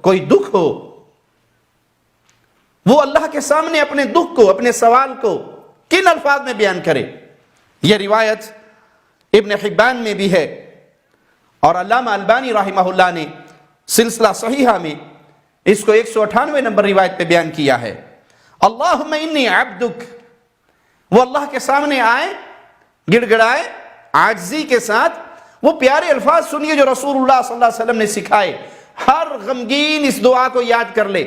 کوئی دکھ ہو، وہ اللہ کے سامنے اپنے دکھ کو، اپنے سوال کو کن الفاظ میں بیان کرے؟ یہ روایت ابن حبان میں بھی ہے، اور علامہ البانی رحمہ اللہ نے سلسلہ صحیحہ میں اس کو 198 نمبر روایت پہ بیان کیا ہے۔ اللہم انی عبدک، وہ اللہ کے سامنے آئے، گڑ گڑائے، عاجزی کے ساتھ وہ پیارے الفاظ سنیے جو رسول اللہ صلی اللہ علیہ وسلم نے سکھائے۔ ہر غمگین اس دعا کو یاد کر لے،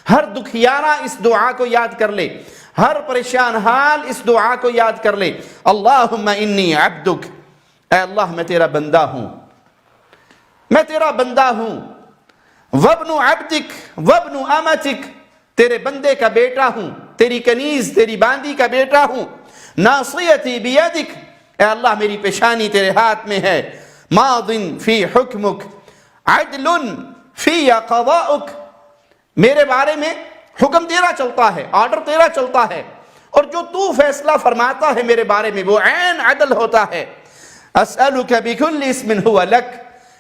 ہر دکھیارہ اس دعا کو یاد کر لے، ہر پریشان حال اس دعا کو یاد کر لے۔ اللہم انی عبدک، اے اللہ میں تیرا بندہ ہوں، میں تیرا بندہ ہوں، وابن عبدک وابن امتک، تیرے بندے کا بیٹا ہوں، تیری کنیز، تیری باندی کا بیٹا ہوں۔ ناصیتی بیدک، اے اللہ میری پیشانی تیرے ہاتھ میں ہے۔ ماض فی حکمک عدل فی قضاؤک، میرے بارے میں حکم تیرا چلتا ہے، آرڈر تیرا چلتا ہے، اور جو تو فیصلہ فرماتا ہے میرے بارے میں وہ عین عدل ہوتا ہے۔ اسألک بکل اسم ہوا لک،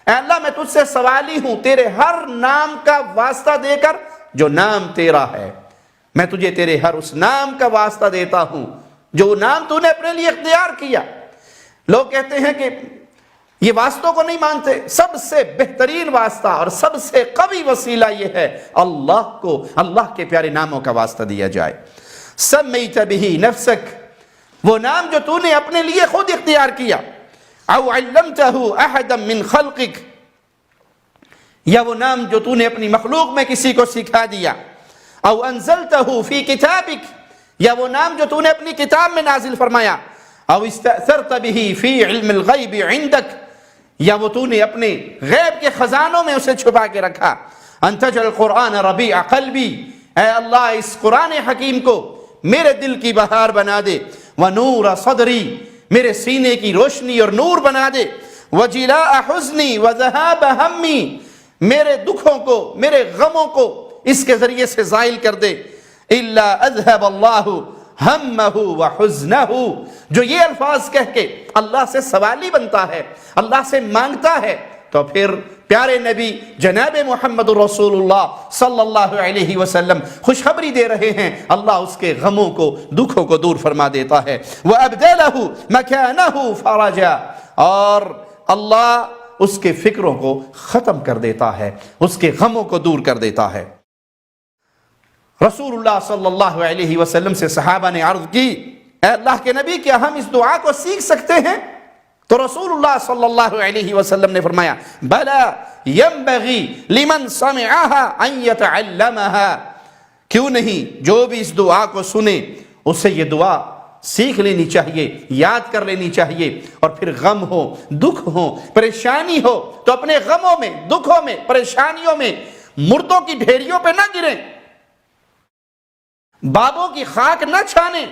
اے اللہ میں تجھ سے سوالی ہوں تیرے ہر نام کا واسطہ دے کر جو نام تیرا ہے، میں تجھے تیرے ہر اس نام کا واسطہ دیتا ہوں جو نام تو نے اپنے لیے اختیار کیا۔ لوگ کہتے ہیں کہ یہ واسطوں کو نہیں مانتے، سب سے بہترین واسطہ اور سب سے قوی وسیلہ یہ ہے اللہ کو، اللہ کے پیارے ناموں کا واسطہ دیا جائے۔ سمیت بہ نفسک، وہ نام جو تو نے اپنے لیے خود اختیار کیا، او علمتہ احدا من خلقک، یا وہ نام جو تو نے اپنی مخلوق میں کسی کو سکھا دیا، او انزلتہ فی کتابک، یا وہ نام جو تو نے اپنی کتاب میں نازل فرمایا، او استأثرت بہ فی علم الغیب عندک، یا وہ تو نے اپنے غیب کے خزانوں میں اسے چھپا کے رکھا۔ ان تجعل القرآن ربیع قلبی، اے اللہ اس قرآن حکیم کو میرے دل کی بہار بنا دے، ونور صدری، میرے سینے کی روشنی اور نور بنا دے، وجلاء حزنی وذہاب ہمی، میرے دکھوں کو، میرے غموں کو اس کے ذریعے سے زائل کر دے۔ الا اذهب اللہ ہمہ وحزنہ، جو یہ الفاظ کہہ کے اللہ سے سوالی بنتا ہے، اللہ سے مانگتا ہے، تو پھر پیارے نبی جناب محمد رسول اللہ صلی اللہ علیہ وسلم خوشخبری دے رہے ہیں، اللہ اس کے غموں کو، دکھوں کو دور فرما دیتا ہے۔ وَأَبْدَلَهُ مَكَانَهُ فَرَجًا، اور اللہ اس کے فکروں کو ختم کر دیتا ہے، اس کے غموں کو دور کر دیتا ہے۔ رسول اللہ صلی اللہ علیہ وسلم سے صحابہ نے عرض کی، اے اللہ کے نبی کیا ہم اس دعا کو سیکھ سکتے ہیں؟ تو رسول اللہ صلی اللہ علیہ وسلم نے فرمایا بلا ينبغي لمن سمعها ان يتعلمها، کیوں نہیں، جو بھی اس دعا کو سنے اسے یہ دعا سیکھ لینی چاہیے، یاد کر لینی چاہیے، اور پھر غم ہو، دکھ ہو، پریشانی ہو تو اپنے غموں میں، دکھوں میں، پریشانیوں میں مردوں کی ڈھیریوں پہ نہ گریں، بابوں کی خاک نہ چھانیں،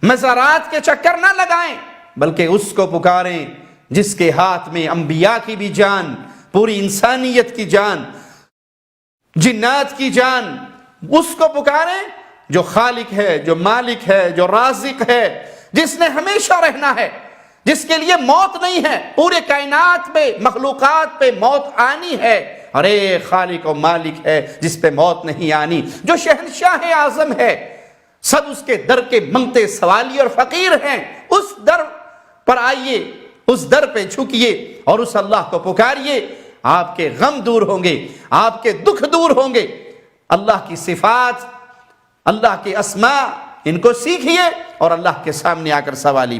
مزارات کے چکر نہ لگائیں، بلکہ اس کو پکاریں جس کے ہاتھ میں انبیاء کی بھی جان، پوری انسانیت کی جان، جنات کی جان، اس کو پکاریں جو خالق ہے، جو مالک ہے، جو رازق ہے، جس نے ہمیشہ رہنا ہے، جس کے لیے موت نہیں ہے، پورے کائنات پہ، مخلوقات پہ موت آنی ہے، اور ایک خالق و مالک ہے جس پہ موت نہیں آنی، جو شہنشاہ اعظم ہے، سب اس کے در کے منگتے سوالی اور فقیر ہیں، اس در پر آئیے، اس در پہ جھکیے اور اس اللہ کو پکاریے، آپ کے غم دور ہوں گے، آپ کے دکھ دور ہوں گے۔ اللہ کی صفات، اللہ کے اسماء، ان کو سیکھیے اور اللہ کے سامنے آ کر سوالی